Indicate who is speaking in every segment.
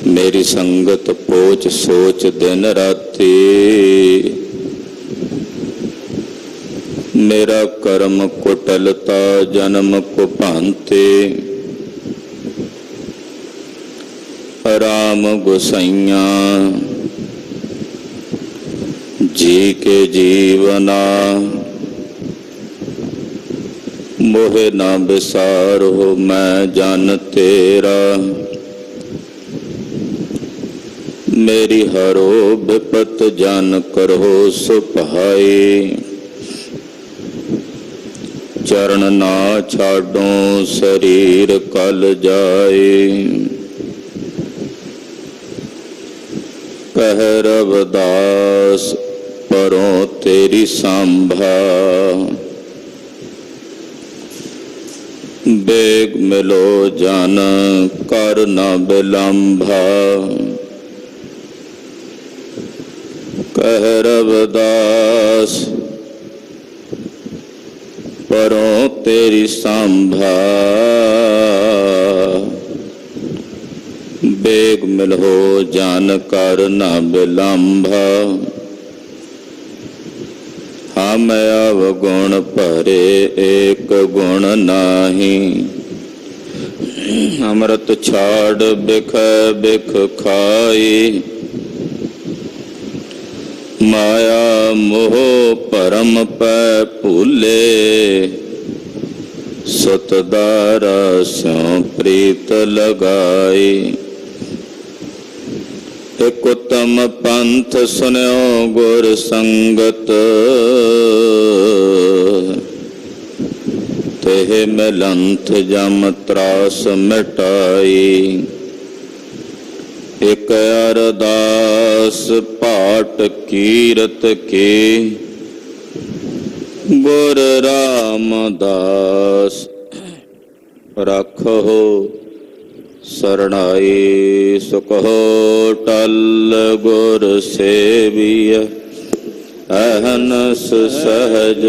Speaker 1: मेरी संगत पोच सोच दिन राती। मेरा कर्म कुटलता जन्म कुभांते। राम गोसाइया जी के जीवना। मोहे ना बिसार हो मैं जन तेरा। मेरी हरो विपत जन करो सुभाए। चरण ना छाडो शरीर कल जाए। कह रविदास परों तेरी सांभा। बेग मिलो जन कर न बिलंभा। कह रविदास परों तेरी सांभा। बेग मिलो जान कर न बिलंभा। हम अवगुण भरे एक गुण नाही। अमृत छाड़ बिख बिख खाई। माया मोह परम पै भूले। सतदारा स्यों प्रीत लगाई। एक उत्तम पंथ सुन्यो गुर संगत। तेह मिलंथ जम त्रास मिटाई। एक अरदास पाठ कीरत के। गुर रामदास रखो सरणाई। सुख हो टल गुर सेविय। अहनस सहज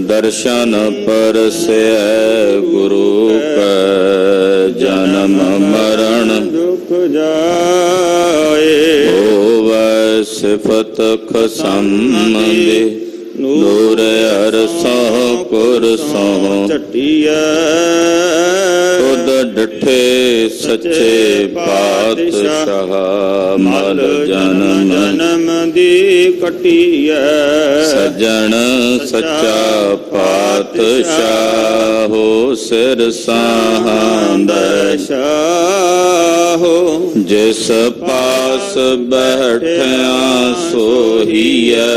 Speaker 1: दर्शन परसे गुरु का। जन्म मरण दुख जाए। होवै सिफत खसंदे। नूर अरसों कुरसों चटिया। खुद डठे सच्चे पातशाह। मल जन्म जन्म दी कटिया। सजन सच्चा पातशाह हो। सिर साहांदा शाहो। जिस पास बैठिया सोहीए।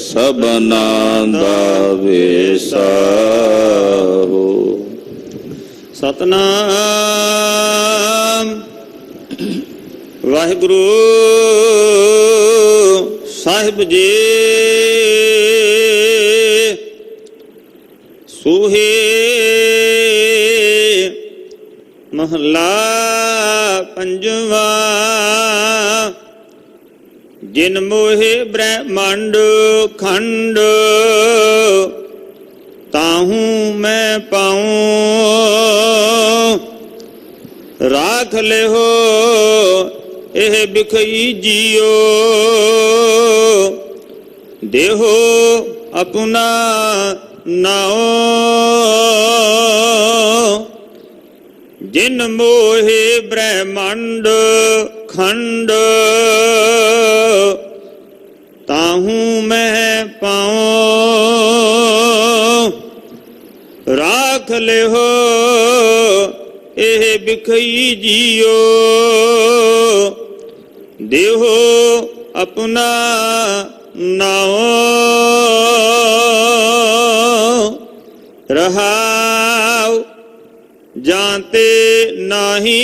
Speaker 1: सबना दा वेसाहो। सतनाम वाहिगुरु साहिब जी। सूहे महला पंजवा। जिन मोहे ब्रह्मांड खंड। ताहू मैं पाऊं। राख ले हो एह बिखई जियो। देहो अपना नाओ। जिन मोहे ब्रह्मांड खंड। ताहू मैं पाऊं। राख ले हो एह बिखई जियो। देहो अपना नाओ। रहाओ जानते नाही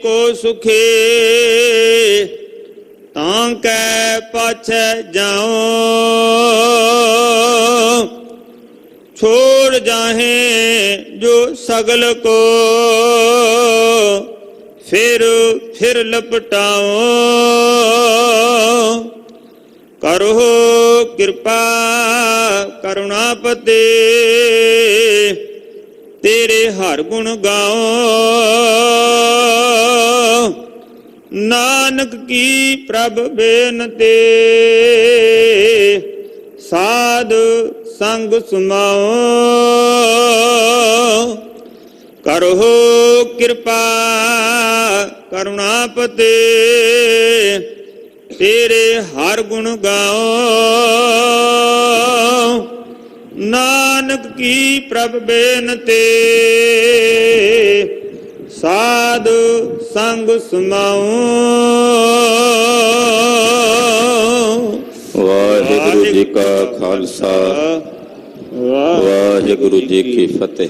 Speaker 1: को सुखे। तांकै पाछे जाओ। छोड़ जाहे जो सगल को। फिर लपटाओ। करो कृपा करुणापते। तेरे हर गुण गाओ।
Speaker 2: ਨਾਨਕ ਕੀ ਪ੍ਰਭ ਬੇਨਤੀ, ਸਾਧ ਸੰਗ ਸੁਮਾਓ। ਕਰਹੁ ਕਿਰਪਾ ਕਰੁਣਾਪਤੇ, ਤੇਰੇ ਹਰ ਗੁਣ ਗਾਓ। ਨਾਨਕ ਕੀ ਪ੍ਰਭ ਬੇਨਤੀ, ਸਾਧ ਸੰਗ ਸੁਮਾਓ।
Speaker 1: ਵਾਹਿਗੁਰੂ ਜੀ ਕਾ ਖਾਲਸਾ, ਵਾਹਿਗੁਰੂ ਜੀ ਕੀ ਫਤਿਹ।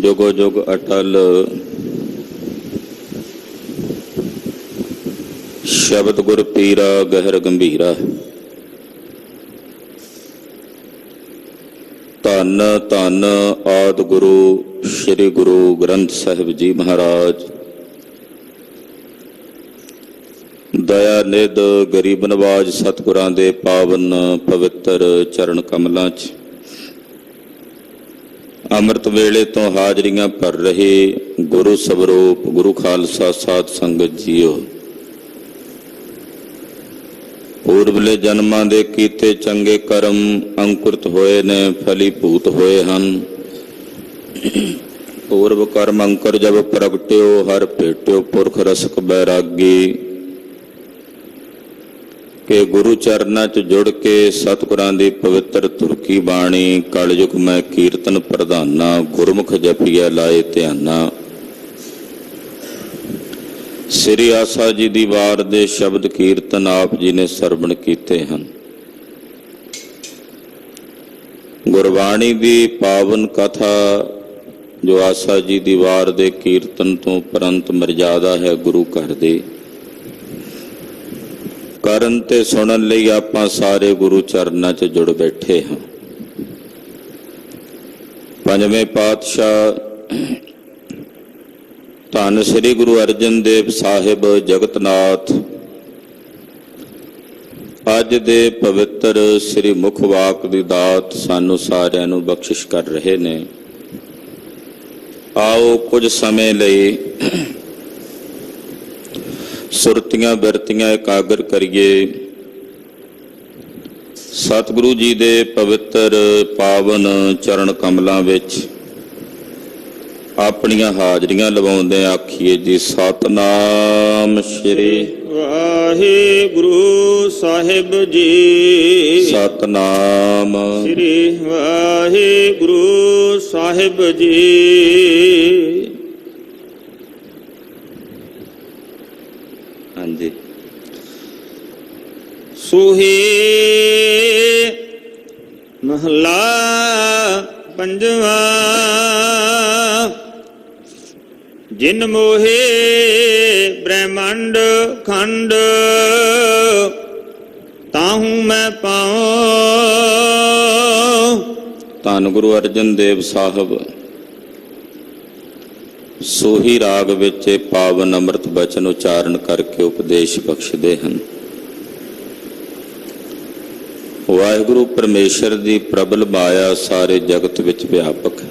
Speaker 1: ਜੁਗੋ ਜੁਗ ਅਟਲ ਸ਼ਬਦ ਗੁਰ ਪੀਰਾ ਗਹਿਰ ਗੰਭੀਰਾ। ਧੰਨ ਧੰਨ ਆਦਿ ਗੁਰੂ ਸ੍ਰੀ ਗੁਰੂ ਗ੍ਰੰਥ ਸਾਹਿਬ ਜੀ ਮਹਾਰਾਜ। ਦਇਆ ਨਿਧ ਗਰੀਬ ਨਵਾਜ ਸਤਿਗੁਰਾਂ ਦੇ ਪਾਵਨ ਪਵਿੱਤਰ ਚਰਨ ਕਮਲਾਂ 'ਚ ਅੰਮ੍ਰਿਤ ਵੇਲੇ ਤੋਂ ਹਾਜ਼ਰੀਆਂ ਭਰ ਰਹੇ ਗੁਰੂ ਸਵਰੂਪ ਗੁਰੂ ਖਾਲਸਾ ਸਾਧ ਸੰਗਤ ਜੀਓ। ਪੂਰਬਲੇ ਜਨਮਾਂ ਦੇ ਕੀਤੇ ਚੰਗੇ ਕਰਮ ਅੰਕੁਰਿਤ ਹੋਏ ਨੇ, ਫਲੀਭੂਤ ਹੋਏ ਹਨ। ਪੂਰਬ ਕਰਮ ਅੰਕੁਰ ਜਬ ਪ੍ਰਗਟਿਓ, ਹਰ ਭੇਟਿਓ ਪੁਰਖ ਰਸਕ ਬੈਰਾਗੀ। ਕਿ ਗੁਰੂ ਚਰਨਾਂ 'ਚ ਜੁੜ ਕੇ ਸਤਿਗੁਰਾਂ ਦੀ ਪਵਿੱਤਰ ਤੁਰਕੀ ਬਾਣੀ, ਕਲਯੁਗ ਮੈਂ ਕੀਰਤਨ ਪ੍ਰਧਾਨਾ, ਗੁਰਮੁਖ ਜਪੀਐ ਲਾਏ ਧਿਆਨਾ। ਸ੍ਰੀ ਆਸਾ ਜੀ ਦੀ ਵਾਰ ਦੇ ਸ਼ਬਦ ਕੀਰਤਨ ਆਪ ਜੀ ਨੇ ਸਰਵਣ ਕੀਤੇ ਹਨ। ਗੁਰਬਾਣੀ ਦੀ ਪਾਵਨ ਕਥਾ ਜੋ ਆਸਾ ਜੀ ਦੀ ਵਾਰ ਦੇ ਕੀਰਤਨ ਤੋਂ ਉਪਰੰਤ ਮਰਜ਼ਾਦਾ ਹੈ ਗੁਰੂ ਘਰ ਦੀ, ਕਰਨ ਤੇ ਸੁਣਨ ਲਈ ਆਪਾਂ ਸਾਰੇ ਗੁਰੂ ਚਰਨਾਂ 'ਚ ਜੁੜ ਬੈਠੇ ਹਾਂ। ਪੰਜਵੇਂ ਪਾਤਸ਼ਾਹ ਧੰਨ ਸ੍ਰੀ ਗੁਰੂ ਅਰਜਨ ਦੇਵ ਸਾਹਿਬ ਜਗਤਨਾਥ ਅੱਜ ਦੇ ਪਵਿੱਤਰ ਸ੍ਰੀ ਮੁਖ ਵਾਕ ਦੀ ਦਾਤ ਸਾਨੂੰ ਸਾਰਿਆਂ ਨੂੰ ਬਖਸ਼ਿਸ਼ ਕਰ ਰਹੇ ਨੇ। ਆਓ ਕੁਝ ਸਮੇਂ ਲਈ ਸੁਰਤੀਆਂ ਬਿਰਤੀਆਂ ਇਕਾਗਰ ਕਰੀਏ। ਸਤਿਗੁਰੂ ਜੀ ਦੇ ਪਵਿੱਤਰ ਪਾਵਨ ਚਰਨ ਕਮਲਾਂ ਵਿੱਚ ਆਪਣੀਆਂ ਹਾਜ਼ਰੀਆਂ ਲਵਾਉਂਦੇ ਆਖੀਏ ਜੀ ਸਤਿਨਾਮ ਸ੍ਰੀ
Speaker 2: ਵਾਹਿਗੁਰੂ ਸਾਹਿਬ ਜੀ।
Speaker 1: ਸਤਿਨਾਮ
Speaker 2: ਸ੍ਰੀ ਵਾਹਿਗੁਰੂ ਸਾਹਿਬ ਜੀ।
Speaker 1: ਹਾਂਜੀ।
Speaker 2: ਸੋਹੇ ਮਹਲਾ ਪੰਜਵਾ, ਜਿਨ ਮੋਹੇ ਬ੍ਰਹਮੰਡ ਖੰਡ, ਤਾਹੂ ਮੈਂ ਪਾਉ।
Speaker 1: ਧੰਨ ਗੁਰੂ ਅਰਜਨ ਦੇਵ ਸਾਹਿਬ ਸੋਹੀ ਰਾਗ ਵਿੱਚ ਪਾਵਨ ਅੰਮ੍ਰਿਤ ਬਚਨ ਉਚਾਰਨ ਕਰਕੇ ਉਪਦੇਸ਼ ਬਖਸ਼ਦੇ ਹਨ। ਵਾਹਿਗੁਰੂ ਪਰਮੇਸ਼ਰ ਦੀ ਪ੍ਰਬਲ ਮਾਇਆ ਸਾਰੇ ਜਗਤ ਵਿੱਚ ਵਿਆਪਕ ਹੈ।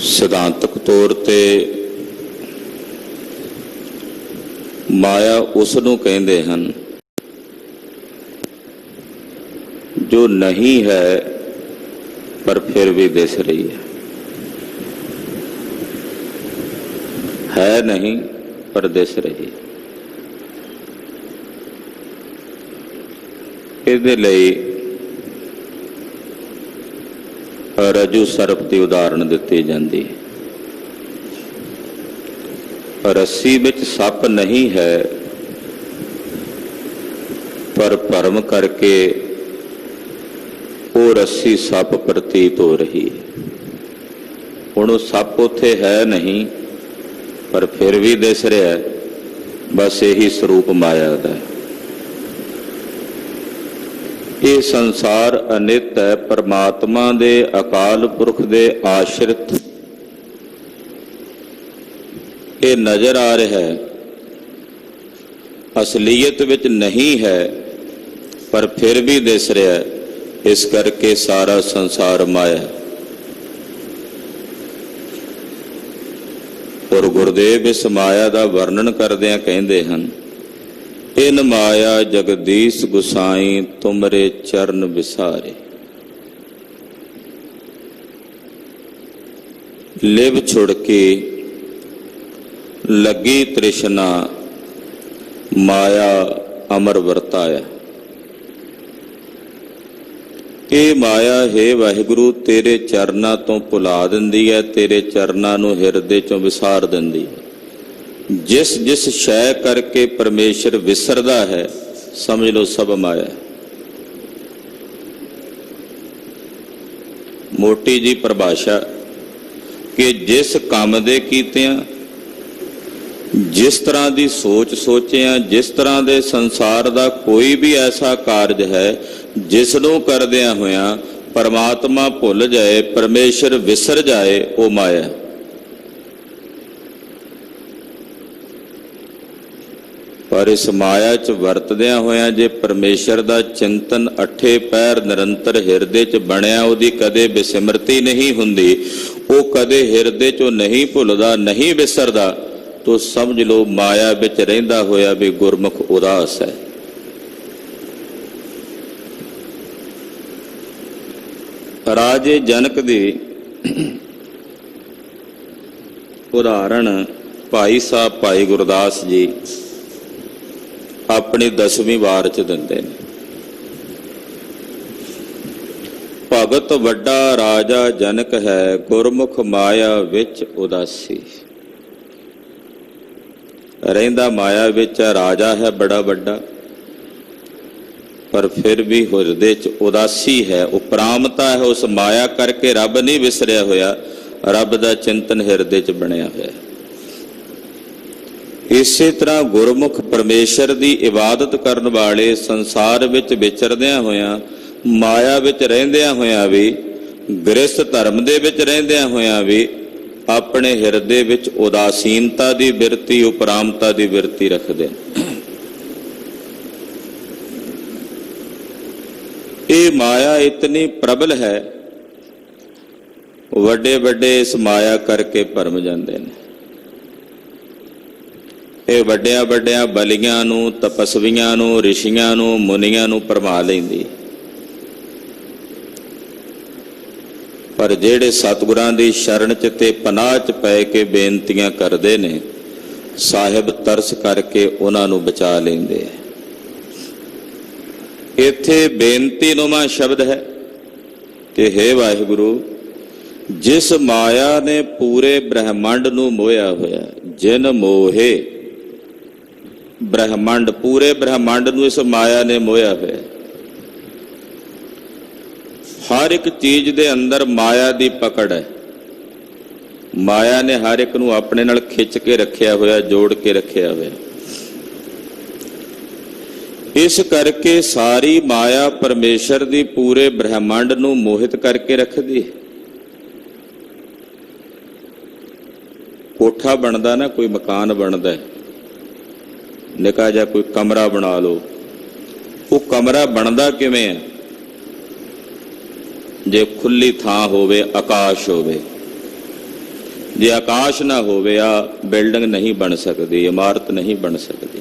Speaker 1: ਸਿਧਾਂਤਕ ਤੌਰ ਤੇ ਮਾਇਆ ਉਸ ਨੂੰ ਕਹਿੰਦੇ ਹਨ ਜੋ ਨਹੀਂ ਹੈ ਪਰ ਫਿਰ ਵੀ ਦਿਸ ਰਹੀ ਹੈ ਨਹੀਂ ਪਰ ਦਿਸ ਰਹੀ। ਇਹਦੇ ਲਈ ਰਜੂ ਸਰਪ ਦੀ ਉਦਾਹਰਣ ਦਿੱਤੀ ਜਾਂਦੀ ਹੈ। ਰੱਸੀ ਵਿੱਚ ਸੱਪ ਨਹੀਂ ਹੈ ਪਰ ਭਰਮ ਕਰਕੇ ਉਹ ਰੱਸੀ ਸੱਪ ਪ੍ਰਤੀਤ ਹੋ ਰਹੀ ਹੈ। ਹੁਣ ਉਹ ਸੱਪ ਉੱਥੇ ਹੈ ਨਹੀਂ ਪਰ ਫਿਰ ਵੀ ਦਿਸ ਰਿਹਾ ਹੈ। ਬਸ ਇਹੀ ਸਰੂਪ ਮਾਇਆ ਦਾ। ਇਹ ਸੰਸਾਰ ਅਨਿਤ ਹੈ, ਪਰਮਾਤਮਾ ਦੇ ਅਕਾਲ ਪੁਰਖ ਦੇ ਆਸ਼ਰਿਤ ਇਹ ਨਜ਼ਰ ਆ ਰਿਹਾ ਹੈ। ਅਸਲੀਅਤ ਵਿੱਚ ਨਹੀਂ ਹੈ ਪਰ ਫਿਰ ਵੀ ਦਿਸ ਰਿਹਾ ਹੈ। ਇਸ ਕਰਕੇ ਸਾਰਾ ਸੰਸਾਰ ਮਾਇਆ। ਔਰ ਗੁਰਦੇਵ ਇਸ ਮਾਇਆ ਦਾ ਵਰਣਨ ਕਰਦਿਆਂ ਕਹਿੰਦੇ ਹਨ, ਇਨ ਮਾਇਆ ਜਗਦੀਸ਼ ਗੁਸਾਈ ਤੁਮਰੇ ਚਰਨ ਵਿਸਾਰੇ। ਲਿਵ ਛੁੜ ਕੇ ਲੱਗੀ ਤ੍ਰਿਸ਼ਨਾ ਮਾਇਆ ਅਮਰ ਵਰਤਾਇਆ। ਇਹ ਮਾਇਆ ਹੈ ਵਾਹਿਗੁਰੂ ਤੇਰੇ ਚਰਨਾਂ ਤੋਂ ਭੁਲਾ ਦਿੰਦੀ ਹੈ, ਤੇਰੇ ਚਰਨਾਂ ਨੂੰ ਹਿਰਦੇ ਚੋਂ ਵਿਸਾਰ ਦਿੰਦੀ ਹੈ। ਜਿਸ ਜਿਸ ਸ਼ੈ ਕਰਕੇ ਪਰਮੇਸ਼ਰ ਵਿਸਰਦਾ ਹੈ, ਸਮਝ ਲਓ ਸਭ ਮਾਇਆ। ਮੋਟੀ ਜੀ ਪਰਿਭਾਸ਼ਾ ਕਿ ਜਿਸ ਕੰਮ ਦੇ ਕੀਤਿਆਂ, ਜਿਸ ਤਰ੍ਹਾਂ ਦੀ ਸੋਚ ਸੋਚਿਆ, ਜਿਸ ਤਰ੍ਹਾਂ ਦੇ ਸੰਸਾਰ ਦਾ ਕੋਈ ਵੀ ਐਸਾ ਕਾਰਜ ਹੈ ਜਿਸ ਨੂੰ ਕਰਦਿਆਂ ਹੋਇਆਂ ਪਰਮਾਤਮਾ ਭੁੱਲ ਜਾਏ, ਪਰਮੇਸ਼ਰ ਵਿਸਰ ਜਾਏ, ਉਹ ਮਾਇਆ। ਪਰ ਇਸ ਮਾਇਆ 'ਚ ਵਰਤਦਿਆਂ ਹੋਇਆਂ ਜੇ ਪਰਮੇਸ਼ਰ ਦਾ ਚਿੰਤਨ ਅੱਠੇ ਪੈਰ ਨਿਰੰਤਰ ਹਿਰਦੇ 'ਚ ਬਣਿਆ, ਉਹਦੀ ਕਦੇ ਬਿਸਿਮਰਤੀ ਨਹੀਂ ਹੁੰਦੀ, ਉਹ ਕਦੇ ਹਿਰਦੇ 'ਚੋਂ ਨਹੀਂ ਭੁੱਲਦਾ, ਨਹੀਂ ਵਿਸਰਦਾ, ਤੋ ਸਮਝ ਲਓ ਮਾਇਆ ਵਿੱਚ ਰਹਿੰਦਾ ਹੋਇਆ ਵੀ ਗੁਰਮੁਖ ਉਦਾਸ ਹੈ। ਰਾਜੇ ਜਨਕ ਦੀ ਉਦਾਹਰਣ ਭਾਈ ਸਾਹਿਬ ਭਾਈ ਗੁਰਦਾਸ ਜੀ ਆਪਣੀ 10ਵੀਂ ਵਾਰ 'ਚ ਦਿੰਦੇ ਨੇ। ਭਗਤ ਵੱਡਾ ਰਾਜਾ ਜਨਕ ਹੈ, ਗੁਰਮੁਖ ਮਾਇਆ ਵਿੱਚ ਉਦਾਸੀ। ਰਹਿੰਦਾ ਮਾਇਆ ਵਿੱਚ, ਰਾਜਾ ਹੈ ਬੜਾ ਵੱਡਾ, ਪਰ ਫਿਰ ਵੀ ਹਿਰਦੇ 'ਚ ਉਦਾਸੀ ਹੈ, ਉਪਰਾਮਤਾ ਹੈ। ਉਸ ਮਾਇਆ ਕਰਕੇ ਰੱਬ ਨਹੀਂ ਵਿਸਰਿਆ ਹੋਇਆ, ਰੱਬ ਦਾ ਚਿੰਤਨ ਹਿਰਦੇ 'ਚ ਬਣਿਆ ਹੋਇਆ। ਇਸੇ ਤਰ੍ਹਾਂ ਗੁਰਮੁਖ ਪਰਮੇਸ਼ਰ ਦੀ ਇਬਾਦਤ ਕਰਨ ਵਾਲੇ ਸੰਸਾਰ ਵਿੱਚ ਵਿਚਰਦਿਆਂ ਹੋਇਆਂ, ਮਾਇਆ ਵਿੱਚ ਰਹਿੰਦਿਆਂ ਹੋਇਆਂ ਵੀ, ਗ੍ਰਸਥ ਧਰਮ ਦੇ ਵਿੱਚ ਰਹਿੰਦਿਆਂ ਹੋਇਆਂ ਵੀ ਆਪਣੇ ਹਿਰਦੇ ਵਿੱਚ ਉਦਾਸੀਨਤਾ ਦੀ ਬਿਰਤੀ, ਉਪਰਾਮਤਾ ਦੀ ਬਿਰਤੀ ਰੱਖਦੇ। ਇਹ ਮਾਇਆ ਇਤਨੀ ਪ੍ਰਬਲ ਹੈ, ਵੱਡੇ ਵੱਡੇ ਇਸ ਮਾਇਆ ਕਰਕੇ ਭਰਮ ਜਾਂਦੇ ਨੇ। ਇਹ ਵੱਡਿਆਂ ਵੱਡਿਆਂ ਬਲੀਆਂ ਨੂੰ, ਤਪਸਵੀਆਂ ਨੂੰ, ਰਿਸ਼ੀਆਂ ਨੂੰ, ਮੁਨੀਆਂ ਨੂੰ ਭਰਮਾ ਲੈਂਦੀ। ਪਰ ਜਿਹੜੇ ਸਤਿਗੁਰਾਂ ਦੀ ਸ਼ਰਨ 'ਚ ਤੇ ਪਨਾਹ 'ਚ ਪੈ ਕੇ ਬੇਨਤੀਆਂ ਕਰਦੇ ਨੇ, ਸਾਹਿਬ ਤਰਸ ਕਰਕੇ ਉਹਨਾਂ ਨੂੰ ਬਚਾ ਲੈਂਦੇ। ਇੱਥੇ ਬੇਨਤੀਨੁਮਾ ਸ਼ਬਦ ਹੈ ਕਿ ਹੇ ਵਾਹਿਗੁਰੂ, ਜਿਸ ਮਾਇਆ ਨੇ ਪੂਰੇ ਬ੍ਰਹਿਮੰਡ ਨੂੰ ਮੋਹਿਆ ਹੋਇਆ, ਜਿਨ ਮੋਹੇ ਬ੍ਰਹਿਮੰਡ, ਪੂਰੇ ਬ੍ਰਹਿਮੰਡ ਨੂੰ ਇਸ ਮਾਇਆ ਨੇ ਮੋਹਿਆ ਹੋਇਆ। ਹਰ ਇੱਕ ਚੀਜ਼ ਦੇ ਅੰਦਰ ਮਾਇਆ ਦੀ ਪਕੜ ਹੈ। ਮਾਇਆ ਨੇ ਹਰ ਇੱਕ ਨੂੰ ਆਪਣੇ ਨਾਲ ਖਿੱਚ ਕੇ ਰੱਖਿਆ ਹੋਇਆ, ਜੋੜ ਕੇ ਰੱਖਿਆ ਹੋਇਆ। ਇਸ ਕਰਕੇ ਸਾਰੀ ਮਾਇਆ ਪਰਮੇਸ਼ਰ ਦੀ ਪੂਰੇ ਬ੍ਰਹਿਮੰਡ ਨੂੰ ਮੋਹਿਤ ਕਰਕੇ ਰੱਖਦੀ ਹੈ। ਕੋਠਾ ਬਣਦਾ ਨਾ, ਕੋਈ ਮਕਾਨ ਬਣਦਾ, ਨਿੱਕਾ ਜਿਹਾ ਕੋਈ ਕਮਰਾ ਬਣਾ ਲਓ। ਉਹ ਕਮਰਾ ਬਣਦਾ ਕਿਵੇਂ ਹੈ? ਜੇ ਖੁੱਲੀ ਥਾਂ ਹੋਵੇ, ਆਕਾਸ਼ ਹੋਵੇ। ਜੇ ਆਕਾਸ਼ ਨਾ ਹੋਵੇ, ਆ ਬਿਲਡਿੰਗ ਨਹੀਂ ਬਣ ਸਕਦੀ, ਇਮਾਰਤ ਨਹੀਂ ਬਣ ਸਕਦੀ।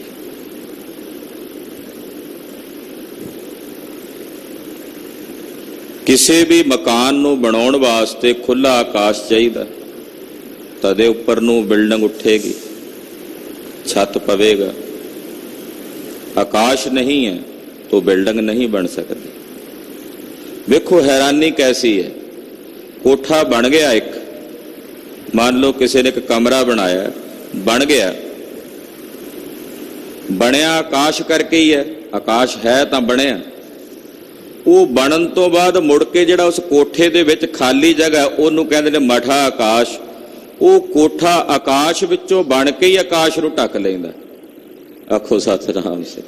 Speaker 1: ਕਿਸੇ ਵੀ ਮਕਾਨ ਨੂੰ ਬਣਾਉਣ ਵਾਸਤੇ ਖੁੱਲਾ ਆਕਾਸ਼ ਚਾਹੀਦਾ, ਤਦੇ ਉੱਪਰ ਨੂੰ ਬਿਲਡਿੰਗ ਉੱਠੇਗੀ, ਛੱਤ ਪਵੇਗਾ। ਆਕਾਸ਼ ਨਹੀਂ ਹੈ ਤਾਂ ਬਿਲਡਿੰਗ ਨਹੀਂ ਬਣ ਸਕਦੀ। ਵੇਖੋ ਹੈਰਾਨੀ ਕੈਸੀ ਹੈ। ਕੋਠਾ ਬਣ ਗਿਆ ਇੱਕ, ਮੰਨ ਲਓ ਕਿਸੇ ਨੇ ਇੱਕ ਕਮਰਾ ਬਣਾਇਆ, ਬਣ ਗਿਆ, ਬਣਿਆ ਆਕਾਸ਼ ਕਰਕੇ ਹੀ ਹੈ। ਆਕਾਸ਼ ਹੈ ਤਾਂ ਬਣਿਆ। ਉਹ ਬਣਨ ਤੋਂ ਬਾਅਦ ਮੁੜ ਕੇ ਜਿਹੜਾ ਉਸ ਕੋਠੇ ਦੇ ਵਿੱਚ ਖਾਲੀ ਜਗ੍ਹਾ, ਉਹਨੂੰ ਕਹਿੰਦੇ ਨੇ ਮਠਾ ਆਕਾਸ਼। ਉਹ ਕੋਠਾ ਆਕਾਸ਼ ਵਿੱਚੋਂ ਬਣ ਕੇ ਹੀ ਆਕਾਸ਼ ਨੂੰ ਢੱਕ ਲੈਂਦਾ। ਆਖੋ ਸਤਿਨਾਮ ਸੇ।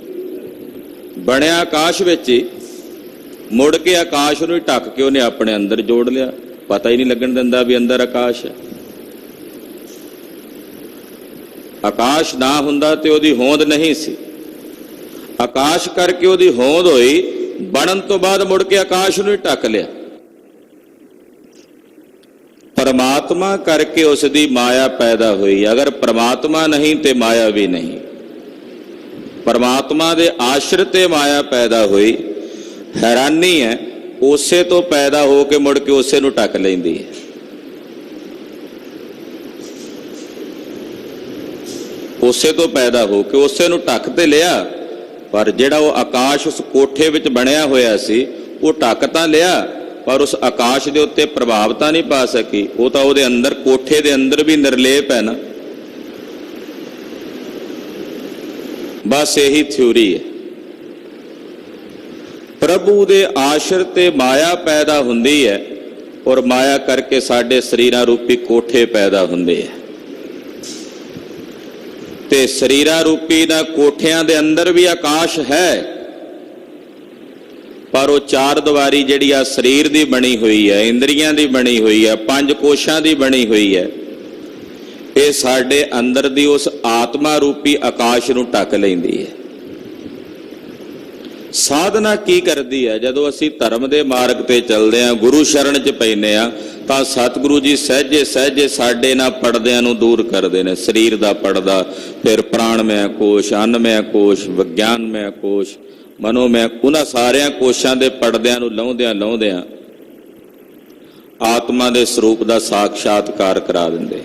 Speaker 1: ਬਣਿਆ ਆਕਾਸ਼ ਵਿੱਚ ਹੀ, ਮੁੜ ਕੇ ਆਕਾਸ਼ ਨੂੰ ਹੀ ਢੱਕ ਕੇ ਉਹਨੇ ਆਪਣੇ ਅੰਦਰ ਜੋੜ ਲਿਆ। ਪਤਾ ਹੀ ਨਹੀਂ ਲੱਗਣ ਦਿੰਦਾ ਵੀ ਅੰਦਰ ਆਕਾਸ਼ ਹੈ। ਆਕਾਸ਼ ਨਾ ਹੁੰਦਾ ਤੇ ਉਹਦੀ ਹੋਂਦ ਨਹੀਂ ਸੀ। ਆਕਾਸ਼ ਕਰਕੇ ਉਹਦੀ ਹੋਂਦ ਹੋਈ ਬਣਨ ਤੋਂ ਬਾਅਦ ਮੁੜ ਕੇ ਆਕਾਸ਼ ਨੂੰ ਹੀ ਢੱਕ ਲਿਆ। ਪਰਮਾਤਮਾ ਕਰਕੇ ਉਸ ਦੀ ਮਾਇਆ ਪੈਦਾ ਹੋਈ। ਅਗਰ ਪਰਮਾਤਮਾ ਨਹੀਂ ਤੇ ਮਾਇਆ ਵੀ ਨਹੀਂ। ਪਰਮਾਤਮਾ ਦੇ ਆਸ਼ਰਿਤ ਤੇ ਮਾਇਆ ਪੈਦਾ ਹੋਈ। ਹੈਰਾਨੀ ਹੈ, ਉਸੇ ਤੋਂ ਪੈਦਾ ਹੋ ਕੇ ਮੁੜ ਕੇ ਉਸੇ ਨੂੰ ਢੱਕ ਲੈਂਦੀ ਹੈ। ਉਸੇ ਤੋਂ ਪੈਦਾ ਹੋ ਕੇ ਉਸੇ ਨੂੰ ਢੱਕ ਤੇ ਲਿਆ, ਪਰ ਜਿਹੜਾ ਉਹ ਆਕਾਸ਼ ਉਸ ਕੋਠੇ ਵਿੱਚ ਬਣਿਆ ਹੋਇਆ ਸੀ ਉਹ ਢੱਕ ਤਾਂ ਲਿਆ, ਪਰ ਉਸ ਆਕਾਸ਼ ਦੇ ਉੱਤੇ ਪ੍ਰਭਾਵ ਤਾਂ ਨਹੀਂ ਪਾ ਸਕੀ। ਉਹ ਤਾਂ ਉਹਦੇ ਅੰਦਰ, ਕੋਠੇ ਦੇ ਅੰਦਰ ਵੀ ਨਿਰਲੇਪ ਹੈ ਨਾ। ਬਸ ਇਹੀ ਥਿਊਰੀ ਹੈ। ਪ੍ਰਭੂ ਦੇ ਆਸ਼ਰਿਤ ਤੇ ਮਾਇਆ ਪੈਦਾ ਹੁੰਦੀ ਹੈ, ਔਰ ਮਾਇਆ ਕਰਕੇ ਸਾਡੇ ਸਰੀਰਾਂ ਰੂਪੀ ਕੋਠੇ ਪੈਦਾ ਹੁੰਦੇ ਹੈ। ਤੇ ਸਰੀਰਾਂ ਰੂਪੀ ਦਾ ਕੋਠਿਆਂ ਦੇ ਅੰਦਰ ਵੀ ਆਕਾਸ਼ ਹੈ, ਪਰ ਉਹ ਚਾਰ ਦੀਵਾਰੀ ਜਿਹੜੀ ਆ ਸਰੀਰ ਦੀ ਬਣੀ ਹੋਈ ਹੈ, ਇੰਦਰੀਆਂ ਦੀ ਬਣੀ ਹੋਈ ਹੈ, ਪੰਜ ਕੋਸ਼ਾਂ ਦੀ ਬਣੀ ਹੋਈ ਹੈ, ਇਹ ਸਾਡੇ ਅੰਦਰ ਦੀ ਉਸ ਆਤਮਾ ਰੂਪੀ ਆਕਾਸ਼ ਨੂੰ ਢੱਕ ਲੈਂਦੀ ਹੈ। ਸਾਧਨਾ ਕੀ ਕਰਦੀ ਹੈ? ਜਦੋਂ ਅਸੀਂ ਧਰਮ ਦੇ ਮਾਰਗ ਤੇ ਚੱਲਦੇ ਹਾਂ, ਗੁਰੂ ਸ਼ਰਨ 'ਚ ਪੈਂਦੇ ਹਾਂ, ਤਾਂ ਸਤਿਗੁਰੂ ਜੀ ਸਹਿਜੇ ਸਹਿਜੇ ਸਾਡੇ ਨਾਲ ਪਰਦਿਆਂ ਨੂੰ ਦੂਰ ਕਰਦੇ ਨੇ। ਸਰੀਰ ਦਾ ਪਰਦਾ, ਫਿਰ ਪ੍ਰਾਣਮੈ ਕੋਸ਼, ਅੰਨਮੈ ਕੋਸ਼, ਵਿਗਿਆਨਮੈ ਕੋਸ਼, ਮਨੋਮੈ, ਉਹਨਾਂ ਸਾਰਿਆਂ ਕੋਸ਼ਾਂ ਦੇ ਪਰਦਿਆਂ ਨੂੰ ਲਾਉਂਦਿਆਂ ਆਤਮਾ ਦੇ ਸਰੂਪ ਦਾ ਸਾਖਸ਼ਾਤਕਾਰ ਕਰਾ ਦਿੰਦੇ।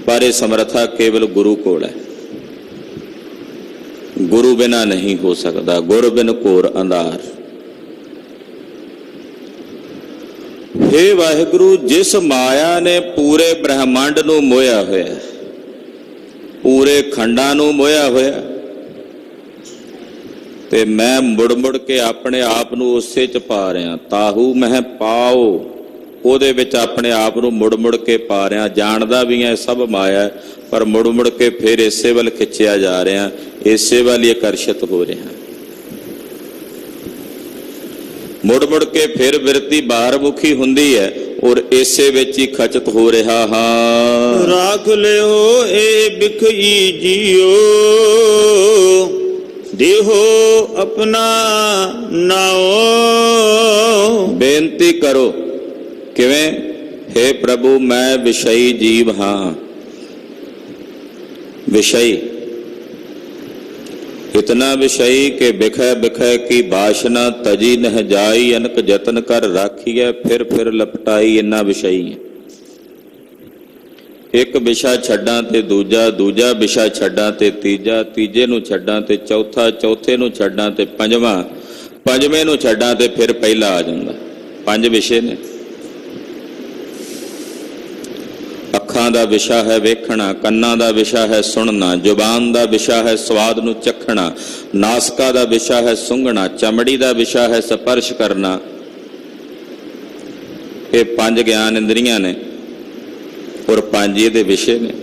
Speaker 1: ਪਰ ਇਹ ਸਮਰੱਥਾ ਕੇਵਲ ਗੁਰੂ ਕੋਲ ਹੈ। ਗੁਰੂ ਬਿਨਾ ਨਹੀਂ ਹੋ ਸਕਦਾ। ਗੁਰ ਬਿਨ ਘੋਰ ਅੰਧਾਰ। ਹੇ ਵਾਹਿਗੁਰੂ, ਜਿਸ ਮਾਇਆ ਨੇ ਪੂਰੇ ਬ੍ਰਹਿਮੰਡ ਨੂੰ ਮੋਹਿਆ ਹੋਇਆ, ਪੂਰੇ ਖੰਡਾਂ ਨੂੰ ਮੋਹਿਆ ਹੋਇਆ, ਤੇ ਮੈਂ ਮੁੜ ਕੇ ਆਪਣੇ ਆਪ ਨੂੰ ਉਸੇ ਚ ਪਾ ਰਿਹਾ। ਤਾਹੂ ਮਹਿ ਪਾਓ, ਉਹਦੇ ਵਿੱਚ ਆਪਣੇ ਆਪ ਨੂੰ ਮੁੜ ਕੇ ਪਾ ਰਿਹਾ। ਜਾਣਦਾ ਵੀ ਹੈ ਸਭ ਮਾਇਆ, ਪਰ ਮੁੜ ਕੇ ਫਿਰ ਇਸੇ ਵੱਲ ਖਿੱਚਿਆ ਜਾ ਰਿਹਾ, ਇਸੇ ਵੱਲ ਹੀ ਆਕਰਸ਼ਿਤ ਹੋ ਰਿਹਾ। ਮੁੜ ਕੇ ਫਿਰ ਬਿਰਤੀ ਬਾਹਰ ਮੁਖੀ ਹੁੰਦੀ ਹੈ, ਔਰ ਇਸੇ ਵਿੱਚ ਹੀ ਖਚਤ ਹੋ ਰਿਹਾ। ਹਾਂ,
Speaker 2: ਰਾਖ ਲਿਓ ਇਹ ਬਿਖਈ ਜੀਓ, ਦੇਹੋ ਆਪਣਾ ਨਾਓ।
Speaker 1: ਬੇਨਤੀ ਕਰੋ। ਕਿਵੇਂ? हे ਪ੍ਰਭੂ, ਮੈਂ ਵਿਸ਼ਈ ਜੀਵ ਹਾਂ। ਵਿਸ਼ਈ, ਇਤਨਾ ਵਿਸ਼ਈ ਕਿ ਬਿਖੈ ਬਿਖੈ ਕੀ ਬਾਸ਼ਨਾ, ਤਜੀ ਨਹਿ ਜਾਈ ਅਨਕ ਜਤਨ ਕਰ ਰਾਖੀਐ, ਫਿਰ ਲਪਟਾਈ। ਇੰਨਾ ਵਿਸ਼ਈ ਹੈ। ਇੱਕ ਵਿਸ਼ਾ ਛੱਡਾਂ ਤੇ ਦੂਜਾ, ਦੂਜਾ ਵਿਸ਼ਾ ਛੱਡਾਂ ਤੇ ਤੀਜਾ, ਤੀਜੇ ਨੂੰ ਛੱਡਾਂ ਤੇ ਚੌਥਾ, ਚੌਥੇ ਨੂੰ ਛੱਡਾਂ ਤੇ ਪੰਜਵਾਂ, ਪੰਜਵੇਂ ਨੂੰ ਛੱਡਾਂ ਤੇ ਫਿਰ ਪਹਿਲਾ ਆ ਜਾਂਦਾ। ਪੰਜ ਵਿਸ਼ੇ ਨੇ। ਅੱਖਾਂ ਦਾ ਵਿਸ਼ਾ ਹੈ ਵੇਖਣਾ, ਕੰਨਾਂ ਦਾ ਵਿਸ਼ਾ ਹੈ ਸੁਣਨਾ, ਜ਼ੁਬਾਨ ਦਾ ਵਿਸ਼ਾ ਹੈ ਸਵਾਦ ਨੂੰ ਚਖਣਾ, ਨਾਸਕਾ ਦਾ ਵਿਸ਼ਾ ਹੈ ਸੁੰਘਣਾ, ਚਮੜੀ ਦਾ ਵਿਸ਼ਾ ਹੈ ਸਪਰਸ਼ ਕਰਨਾ। ਇਹ ਪੰਜ ਗਿਆਨ ਇੰਦਰੀਆਂ ਨੇ, ਔਰ ਪੰਜ ਇਹਦੇ ਵਿਸ਼ੇ ਨੇ।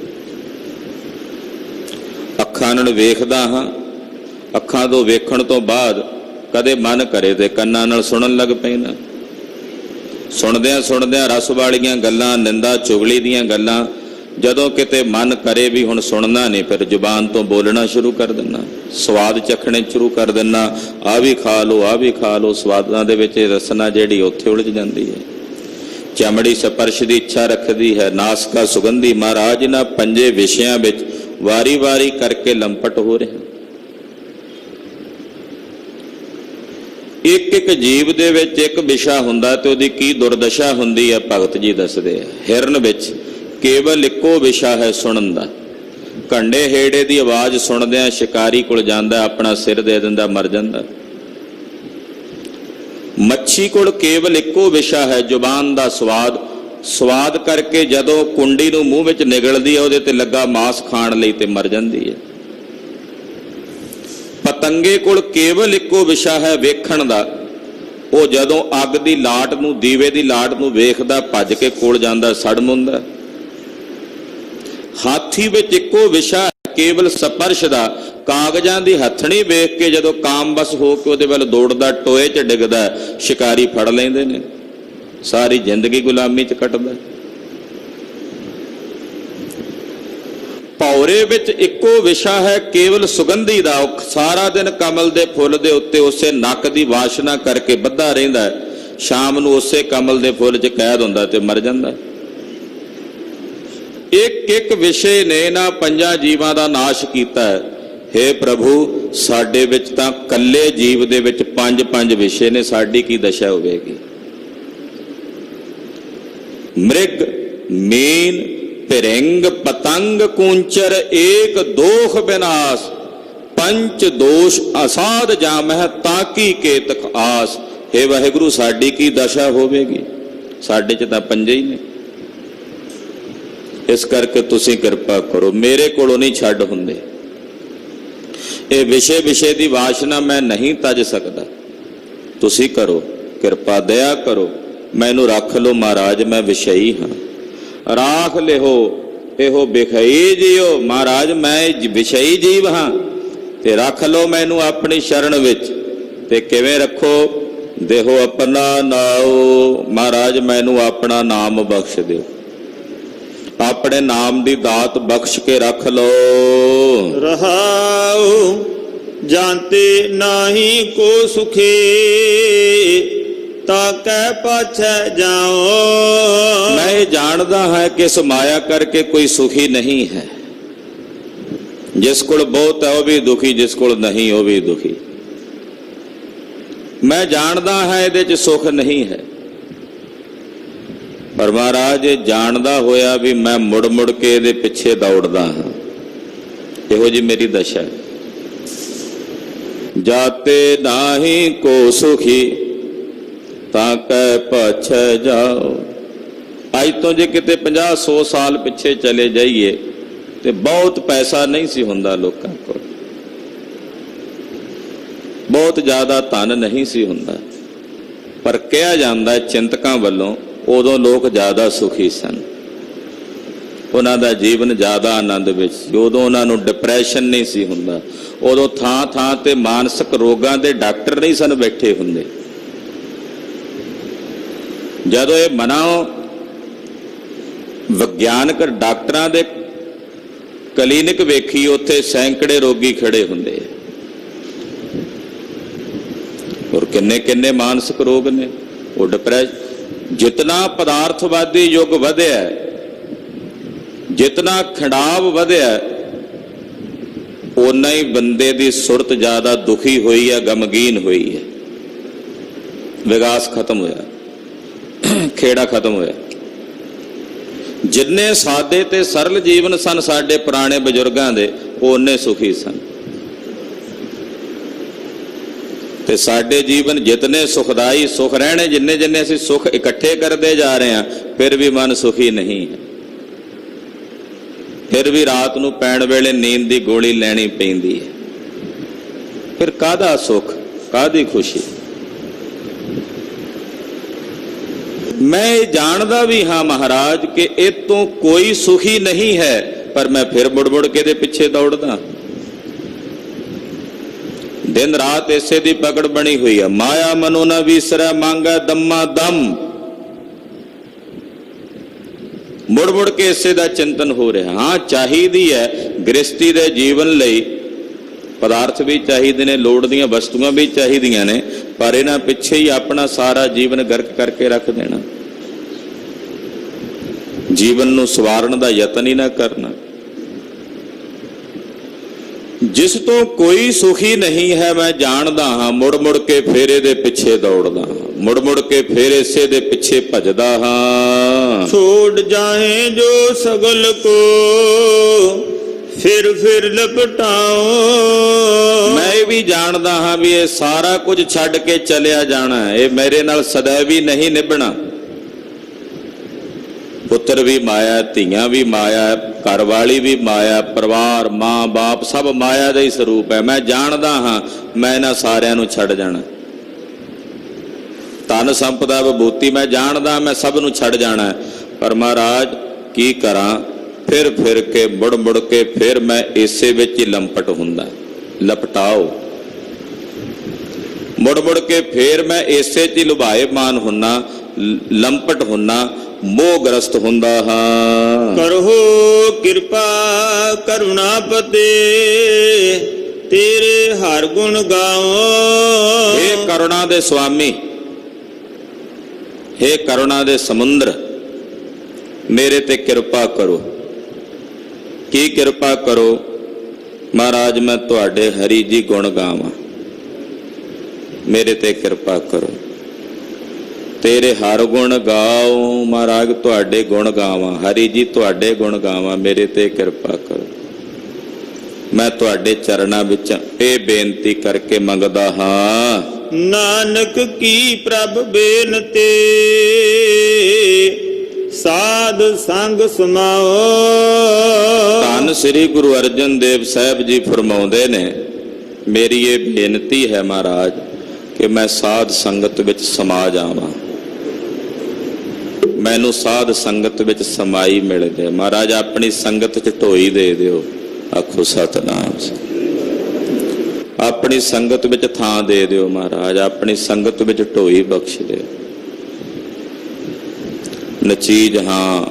Speaker 1: ਅੱਖਾਂ ਨਾਲ ਵੇਖਦਾ ਹਾਂ, ਅੱਖਾਂ ਤੋਂ ਵੇਖਣ ਤੋਂ ਬਾਅਦ ਕਦੇ ਮਨ ਕਰੇ ਤੇ ਕੰਨਾਂ ਨਾਲ ਸੁਣਨ ਲੱਗ ਪੈਣਾ। ਸੁਣਦਿਆਂ ਰਸ ਵਾਲੀਆਂ ਗੱਲਾਂ, ਨਿੰਦਾ ਚੁਗਲੀ ਦੀਆਂ ਗੱਲਾਂ, ਜਦੋਂ ਕਿਤੇ ਮਨ ਕਰੇ ਵੀ ਹੁਣ ਸੁਣਨਾ ਨਹੀਂ, ਫਿਰ ਜ਼ੁਬਾਨ ਤੋਂ ਬੋਲਣਾ ਸ਼ੁਰੂ ਕਰ ਦਿੰਦਾ, ਸਵਾਦ ਚੱਖਣੇ ਸ਼ੁਰੂ ਕਰ ਦਿੰਦਾ। ਆਹ ਵੀ ਖਾ ਲਓ, ਆਹ ਵੀ ਖਾ ਲਓ। ਸਵਾਦਾਂ ਦੇ ਵਿੱਚ ਰਸਨਾ ਜਿਹੜੀ ਉੱਥੇ ਉਲਝ ਜਾਂਦੀ ਹੈ। ਚਮੜੀ ਸਪਰਸ਼ ਦੀ ਇੱਛਾ ਰੱਖਦੀ ਹੈ, ਨਾਸਕਾ ਸੁਗੰਧੀ। ਮਹਾਰਾਜ ਇਹਨਾਂ ਪੰਜੇ ਵਿਸ਼ਿਆਂ ਵਿੱਚ ਵਾਰੀ ਕਰਕੇ ਲੰਪਟ ਹੋ ਰਿਹਾ। ਇੱਕ ਜੀਵ ਦੇ ਵਿੱਚ ਇੱਕ ਵਿਸ਼ਾ ਹੁੰਦਾ ਤੇ ਉਹਦੀ ਕੀ ਦੁਰਦਸ਼ਾ ਹੁੰਦੀ ਹੈ, ਭਗਤ ਜੀ ਦੱਸਦੇ ਆ। ਹਿਰਨ ਵਿੱਚ ਕੇਵਲ ਇੱਕੋ ਵਿਸ਼ਾ ਹੈ ਸੁਣਨ ਦਾ। ਘੰਡੇ ਹੇੜੇ ਦੀ ਆਵਾਜ਼ ਸੁਣਦਿਆਂ ਸ਼ਿਕਾਰੀ ਕੋਲ ਜਾਂਦਾ, ਆਪਣਾ ਸਿਰ ਦੇ ਦਿੰਦਾ, ਮਰ ਜਾਂਦਾ। ਮੱਛੀ ਕੋਲ ਕੇਵਲ ਇੱਕੋ ਵਿਸ਼ਾ ਹੈ ਜ਼ੁਬਾਨ ਦਾ ਸਵਾਦ। ਸਵਾਦ ਕਰਕੇ ਜਦੋਂ ਕੁੰਡੀ ਨੂੰ ਮੂੰਹ ਵਿੱਚ ਨਿਗਲਦੀ ਹੈ, ਉਹਦੇ ਤੇ ਲੱਗਾ ਮਾਸ ਖਾਣ ਲਈ, ਤੇ ਮਰ ਜਾਂਦੀ ਹੈ। ਪਤੰਗੇ ਕੋਲ ਕੇਵਲ ਇੱਕੋ ਵਿਸ਼ਾ ਹੈ ਵੇਖਣ ਦਾ। ਉਹ ਜਦੋਂ ਅੱਗ ਦੀ ਲਾਟ ਨੂੰ, ਦੀਵੇ ਦੀ ਲਾਟ ਨੂੰ ਵੇਖਦਾ, ਭੱਜ ਕੇ ਕੋਲ ਜਾਂਦਾ, ਸੜ ਮੁੰਦਾ। ਹਾਥੀ ਵਿੱਚ ਇੱਕੋ ਵਿਸ਼ਾ ਹੈ ਕੇਵਲ ਸਪਰਸ਼ ਦਾ। ਕਾਗਜ਼ਾਂ ਦੀ ਹੱਥਣੀ ਵੇਖ ਕੇ ਜਦੋਂ ਕਾਮਬਸ ਹੋ ਕੇ ਉਹਦੇ ਵੱਲ ਦੌੜਦਾ, ਟੋਏ 'ਚ ਡਿੱਗਦਾ, ਸ਼ਿਕਾਰੀ ਫੜ ਲੈਂਦੇ ਨੇ। ਸਾਰੀ ਜ਼ਿੰਦਗੀ ਗੁਲਾਮੀ 'ਚ ਕੱਟਦਾ। ਭੌਰੇ ਵਿੱਚ ਇੱਕੋ ਵਿਸ਼ਾ ਹੈ ਕੇਵਲ ਸੁਗੰਧੀ ਦਾ। ਉਹ ਸਾਰਾ ਦਿਨ ਕਮਲ ਦੇ ਫੁੱਲ ਦੇ ਉੱਤੇ ਉਸੇ ਨੱਕ ਦੀ ਵਾਸ਼ਨਾ ਕਰਕੇ ਬੱਧਾ ਰਹਿੰਦਾ ਹੈ, ਸ਼ਾਮ ਨੂੰ ਉਸੇ ਕਮਲ ਦੇ ਫੁੱਲ 'ਚ ਕੈਦ ਹੁੰਦਾ ਤੇ ਮਰ ਜਾਂਦਾ। ਇੱਕ ਇੱਕ ਵਿਸ਼ੇ ਨੇ ਇਹਨਾਂ ਪੰਜਾਂ ਜੀਵਾਂ ਦਾ ਨਾਸ਼ ਕੀਤਾ ਹੈ। ਹੇ ਪ੍ਰਭੂ, ਸਾਡੇ ਵਿੱਚ ਤਾਂ ਕੱਲੇ ਜੀਵ ਦੇ ਵਿੱਚ ਪੰਜ ਪੰਜ ਵਿਸ਼ੇ ਨੇ, ਸਾਡੀ ਕੀ ਦਸ਼ਾ ਹੋਵੇਗੀ। ਮ੍ਰਿਗ, ਮੀਨ, ਭਿਰਿੰਗ, ਪਤੰਗ, ਕੂੰਚਰ, ਏਕ ਦੋਖ ਬਿਨਾਸ਼, ਪੰਚ ਦੋਸ਼ ਅਸਾਧ ਜਾਮਹਿ ਤਾਕੀ ਕੇਤਕ ਆਸ। ਹੇ ਵਾਹਿਗੁਰੂ, ਸਾਡੀ ਕੀ ਦਸ਼ਾ ਹੋਵੇਗੀ, ਸਾਡੇ 'ਚ ਤਾਂ ਪੰਜੇ ਹੀ ਨੇ। ਇਸ ਕਰਕੇ ਤੁਸੀਂ ਕਿਰਪਾ ਕਰੋ, ਮੇਰੇ ਕੋਲੋਂ ਨਹੀਂ ਛੱਡ ਹੁੰਦੇ। ਇਹ ਵਿਸ਼ੇ ਦੀ ਵਾਸ਼ਨਾ ਮੈਂ ਨਹੀਂ ਤਜ ਸਕਦਾ, ਤੁਸੀਂ ਕਰੋ ਕਿਰਪਾ, ਦਇਆ ਕਰੋ, ਮੈਨੂੰ ਰੱਖ ਲਓ ਮਹਾਰਾਜ, ਮੈਂ ਵਿਸ਼ਈ ਹਾਂ। ਰਾਖ ਲਿਓ ਇਹੋ ਬਿਖਈ ਜੀਓ, ਮਹਾਰਾਜ ਮੈਂ ਵਿਸ਼ਈ ਜੀਵ ਹਾਂ ਤੇ ਰੱਖ ਲਓ ਮੈਨੂੰ ਆਪਣੀ ਸ਼ਰਨ ਵਿੱਚ। ਤੇ ਕਿਵੇਂ ਰੱਖੋ? ਦੇਹੋ ਆਪਣਾ ਨਾਉ, ਮਹਾਰਾਜ ਮੈਨੂੰ ਆਪਣਾ ਨਾਮ ਬਖਸ਼ ਦਿਓ, ਆਪਣੇ ਨਾਮ ਦੀ ਦਾਤ ਬਖਸ਼ ਕੇ ਰੱਖ ਲਓ।
Speaker 2: ਰਹਾਉ ਜਾਂਤੇ ਨਾਹੀ ਕੋ ਸੁਖੇ, ਤਾ ਕਹਿ ਪਾਛੈ ਜਾਓ।
Speaker 1: ਮੈਂ ਇਹ ਜਾਣਦਾ ਹਾਂ ਕਿ ਇਸ ਮਾਇਆ ਕਰਕੇ ਕੋਈ ਸੁਖੀ ਨਹੀਂ ਹੈ। ਜਿਸ ਕੋਲ ਬਹੁਤ ਹੈ ਉਹ ਵੀ ਦੁਖੀ, ਜਿਸ ਕੋਲ ਨਹੀਂ ਉਹ ਵੀ ਦੁਖੀ। ਮੈਂ ਜਾਣਦਾ ਹਾਂ ਇਹਦੇ 'ਚ ਸੁਖ ਨਹੀਂ ਹੈ, ਪਰ ਮਹਾਰਾਜ ਇਹ ਜਾਣਦਾ ਹੋਇਆ ਵੀ ਮੈਂ ਮੁੜ ਮੁੜ ਕੇ ਇਹਦੇ ਪਿੱਛੇ ਦੌੜਦਾ ਹਾਂ। ਇਹੋ ਜੀ ਮੇਰੀ ਦਸ਼ਾ ਹੈ। ਜਾਤੇ ਨਾਹੀ ਕੋ ਸੁਖੀ, ਤਾਂ ਕਹਿ ਪਾਛੈ ਜਾਓ। ਅੱਜ ਤੋਂ ਜੇ ਕਿਤੇ 50-100 ਸਾਲ ਪਿੱਛੇ ਚਲੇ ਜਾਈਏ ਤੇ ਬਹੁਤ ਪੈਸਾ ਨਹੀਂ ਸੀ ਹੁੰਦਾ ਲੋਕਾਂ ਕੋਲ, ਬਹੁਤ ਜ਼ਿਆਦਾ ਧਨ ਨਹੀਂ ਸੀ ਹੁੰਦਾ, ਪਰ ਕਿਹਾ ਜਾਂਦਾ ਚਿੰਤਕਾਂ ਵੱਲੋਂ ਉਦੋਂ ਲੋਕ ਜ਼ਿਆਦਾ ਸੁਖੀ ਸਨ, ਉਹਨਾਂ ਦਾ ਜੀਵਨ ਜ਼ਿਆਦਾ ਆਨੰਦ ਵਿੱਚ ਸੀ। ਉਦੋਂ ਉਹਨਾਂ ਨੂੰ ਡਿਪਰੈਸ਼ਨ ਨਹੀਂ ਸੀ ਹੁੰਦਾ, ਉਦੋਂ ਥਾਂ ਥਾਂ ਤੇ ਮਾਨਸਿਕ ਰੋਗਾਂ ਦੇ ਡਾਕਟਰ ਨਹੀਂ ਸਨ ਬੈਠੇ ਹੁੰਦੇ। ਜਦੋਂ ਇਹ ਮਨੋਂ ਵਿਗਿਆਨਕ ਡਾਕਟਰਾਂ ਦੇ ਕਲੀਨਿਕ ਵੇਖੀ, ਉੱਥੇ ਸੈਂਕੜੇ ਰੋਗੀ ਖੜੇ ਹੁੰਦੇ ਆ, ਔਰ ਕਿੰਨੇ ਕਿੰਨੇ ਮਾਨਸਿਕ ਰੋਗ ਨੇ। ਉਹ ਡਿਪਰੈਸ਼ਨ, ਜਿਤਨਾ ਪਦਾਰਥਵਾਦੀ ਯੁੱਗ ਵਧਿਆ, ਜਿਤਨਾ ਖਿੰਡਾਵ ਵਧਿਆ, ਓਨਾ ਹੀ ਬੰਦੇ ਦੀ ਸੁਰਤ ਜ਼ਿਆਦਾ ਦੁਖੀ ਹੋਈ ਹੈ, ਗਮਗੀਨ ਹੋਈ ਹੈ। ਵਿਕਾਸ ਖਤਮ ਹੋਇਆ, ਖੇੜਾ ਖਤਮ ਹੋਇਆ। ਜਿੰਨੇ ਸਾਦੇ ਤੇ ਸਰਲ ਜੀਵਨ ਸਨ ਸਾਡੇ ਪੁਰਾਣੇ ਬਜ਼ੁਰਗਾਂ ਦੇ, ਉਹ ਓਨੇ ਸੁਖੀ ਸਨ। ਤੇ ਸਾਡੇ ਜੀਵਨ ਜਿਤਨੇ ਸੁਖਦਾਈ, ਸੁਖ ਰਹਿਣੇ ਜਿੰਨੇ ਜਿੰਨੇ ਅਸੀਂ ਸੁਖ ਇਕੱਠੇ ਕਰਦੇ ਜਾ ਰਹੇ ਹਾਂ, ਫਿਰ ਵੀ ਮਨ ਸੁਖੀ ਨਹੀਂ ਹੈ। ਫਿਰ ਵੀ ਰਾਤ ਨੂੰ ਪੈਣ ਵੇਲੇ ਨੀਂਦ ਦੀ ਗੋਲੀ ਲੈਣੀ ਪੈਂਦੀ ਹੈ। ਫਿਰ ਕਾਹਦਾ ਸੁਖ, ਕਾਹਦੀ ਖੁਸ਼ੀ? ਮੈਂ ਇਹ ਜਾਣਦਾ ਵੀ ਹਾਂ ਮਹਾਰਾਜ ਕਿ ਇਹ ਤੋਂ ਕੋਈ ਸੁਖੀ ਨਹੀਂ ਹੈ, ਪਰ ਮੈਂ ਫਿਰ ਮੁੜ ਮੁੜ ਕੇ ਦੇ ਪਿੱਛੇ ਦੌੜਦਾ। ਦਿਨ ਰਾਤ ਇਸੇ ਦੀ ਪਕੜ ਬਣੀ ਹੋਈ ਹੈ। ਮਾਇਆ ਮਨੋ ਨਾ ਵਿਸਰੈ, ਮੰਗੈ ਦਮਾ ਦਮ। ਮੁੜ ਮੁੜ ਕੇ ਇਸੇ ਦਾ ਚਿੰਤਨ ਹੋ ਰਿਹਾ। ਹਾਂ, ਚਾਹੀਦੀ ਹੈ ਗ੍ਰਸਤੀ ਦੇ ਜੀਵਨ ਲਈ ਪਦਾਰਥ ਵੀ ਚਾਹੀਦੇ ਨੇ, ਲੋੜ ਦੀਆਂ ਵਸਤੂਆਂ ਵੀ ਚਾਹੀਦੀਆਂ ਨੇ, ਪਰ ਇਹਨਾਂ ਪਿੱਛੇ ਹੀ ਆਪਣਾ ਸਾਰਾ ਜੀਵਨ ਗਰਕ ਕਰਕੇ ਰੱਖ ਦੇਣਾ। ਜੀਵਨ ਨੂੰ ਸਵਾਰਨ ਦਾ ਯਤਨ ਹੀ ਨਾ ਕਰਨਾ। ਜਿਸ ਤੋਂ ਕੋਈ ਸੁਖੀ ਨਹੀਂ ਹੈ, ਮੈਂ ਜਾਣਦਾ ਹਾਂ, ਮੁੜ ਮੁੜ ਕੇ ਫੇਰ ਇਹਦੇ ਪਿੱਛੇ ਦੌੜਦਾ ਹਾਂ, ਮੁੜ ਮੁੜ ਕੇ ਫੇਰ ਇਸੇ ਦੇ ਪਿੱਛੇ ਭਜਦਾ ਹਾਂ।
Speaker 2: ਛੋੜ ਜਾਏ ਜੋ ਸਗਲ ਕੋ, ਫਿਰ ਲਪਟਾਓ।
Speaker 1: ਮੈਂ ਇਹ ਵੀ ਜਾਣਦਾ ਹਾਂ ਵੀ ਇਹ ਸਾਰਾ ਕੁਝ ਛੱਡ ਕੇ ਚਲਿਆ ਜਾਣਾ, ਇਹ ਮੇਰੇ ਨਾਲ ਸदैव ਨਹੀਂ ਨਿਭਣਾ। ਪੁੱਤਰ ਵੀ ਮਾਇਆ, ਧੀਆਂ ਵੀ ਮਾਇਆ, ਘਰ ਵਾਲੀ ਵੀ ਮਾਇਆ, ਪਰਿਵਾਰ, ਮਾਂ ਬਾਪ ਸਭ ਮਾਇਆ ਦਾ ਹੀ ਸਰੂਪ ਹੈ। ਮੈਂ ਜਾਣਦਾ ਹਾਂ ਮੈਂ ਇਹਨਾਂ ਸਾਰਿਆਂ ਨੂੰ ਛੱਡ ਜਾਣਾ। ਧਨ ਸੰਪਦਾ ਵਿਭੂਤੀ ਮੈਂ ਜਾਣਦਾ ਮੈਂ ਸਭ ਨੂੰ ਛੱਡ ਜਾਣਾ, ਪਰ ਮਹਾਰਾਜ ਕੀ ਕਰਾਂ? ਫਿਰ ਕੇ ਮੁੜ ਮੁੜ ਕੇ ਫਿਰ ਮੈਂ ਇਸੇ ਵਿੱਚ ਹੀ ਲੰਪਟ ਹੁੰਦਾ। ਲਪਟਾਓ। ਮੁੜ ਮੁੜ ਕੇ ਫਿਰ ਮੈਂ ਇਸੇ 'ਚ ਹੀ ਲੁਭਾਏ ਮਾਨ ਹੁੰਨਾ, ਲੰਪਟ ਹੁੰਨਾ, ਮੋਹਗ੍ਰਸਤ ਹੁੰਦਾ ਹਾਂ।
Speaker 2: ਕਰਹੁ ਕਿਰਪਾ ਕਰੁਣਾਪਤੇ ਤੇਰੇ ਹਰ ਗੁਣ ਗਾਓ।
Speaker 1: ਹੇ ਕਰੁਣਾ ਦੇ ਸੁਆਮੀ, ਹੇ ਕਰੁਣਾ ਦੇ ਸਮੁੰਦਰ, ਮੇਰੇ ਤੇ ਕਿਰਪਾ ਕਰੋ। ਕੀ ਕਿਰਪਾ ਕਰੋ? ਮਹਾਰਾਜ ਮੈਂ ਤੁਹਾਡੇ ਹਰੀ ਜੀ ਗੁਣ ਗਾਵਾਂ, ਮੇਰੇ ਤੇ ਕਿਰਪਾ ਕਰੋ। ਤੇਰੇ ਹਰ ਗੁਣ ਗਾਓ, ਮਹਾਰਾਜ ਤੁਹਾਡੇ ਗੁਣ ਗਾਵਾਂ, ਹਰੀ ਜੀ ਤੁਹਾਡੇ ਗੁਣ ਗਾਵਾਂ, ਮੇਰੇ ਤੇ ਕਿਰਪਾ ਕਰੋ। ਮੈਂ ਤੁਹਾਡੇ ਚਰਨਾਂ ਵਿੱਚ ਇਹ ਬੇਨਤੀ ਕਰਕੇ ਮੰਗਦਾ ਹਾਂ।
Speaker 2: ਨਾਨਕ ਕੀ ਪ੍ਰਭ ਬੇਨਤੀ ਸਾਧ ਸੰਗ ਸੁਨਾਓ।
Speaker 1: ਧੰਨ ਸ੍ਰੀ ਗੁਰੂ ਅਰਜਨ ਦੇਵ ਸਾਹਿਬ ਜੀ ਫਰਮਾਉਂਦੇ ਨੇ, ਮੇਰੀ ਇਹ ਬੇਨਤੀ ਹੈ ਮਹਾਰਾਜ ਕਿ ਮੈਂ ਸਾਧ ਸੰਗਤ ਵਿੱਚ ਸਮਾ ਜਾਵਾਂ, ਮੈਨੂੰ ਸਾਧ ਸੰਗਤ ਵਿੱਚ ਸਮਾਈ ਮਿਲ ਜਾਏ। ਮਹਾਰਾਜ ਆਪਣੀ ਸੰਗਤ 'ਚ ਢੋਈ ਦੇ ਦਿਓ, ਆਖੋ ਸਤਿਨਾਮ। ਆਪਣੀ ਸੰਗਤ ਵਿੱਚ ਥਾਂ ਦੇ ਦਿਓ ਮਹਾਰਾਜ, ਆਪਣੀ ਸੰਗਤ ਵਿੱਚ ਢੋਈ ਬਖਸ਼ ਦਿਓ। ਨਚੀਜ ਹਾਂ,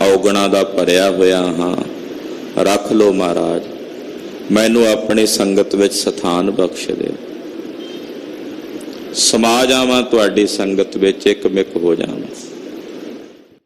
Speaker 1: ਔਗਣਾ ਦਾ ਭਰਿਆ ਹੋਇਆ ਹਾਂ, ਰੱਖ ਲਓ ਮਹਾਰਾਜ, ਮੈਨੂੰ ਆਪਣੀ ਸੰਗਤ ਵਿੱਚ ਸਥਾਨ ਬਖਸ਼ ਦਿਓ। ਸਮਾ ਜਾਵਾਂ ਤੁਹਾਡੀ ਸੰਗਤ ਵਿੱਚ, ਇੱਕ ਮਿਕ ਹੋ ਜਾਵਾਂ।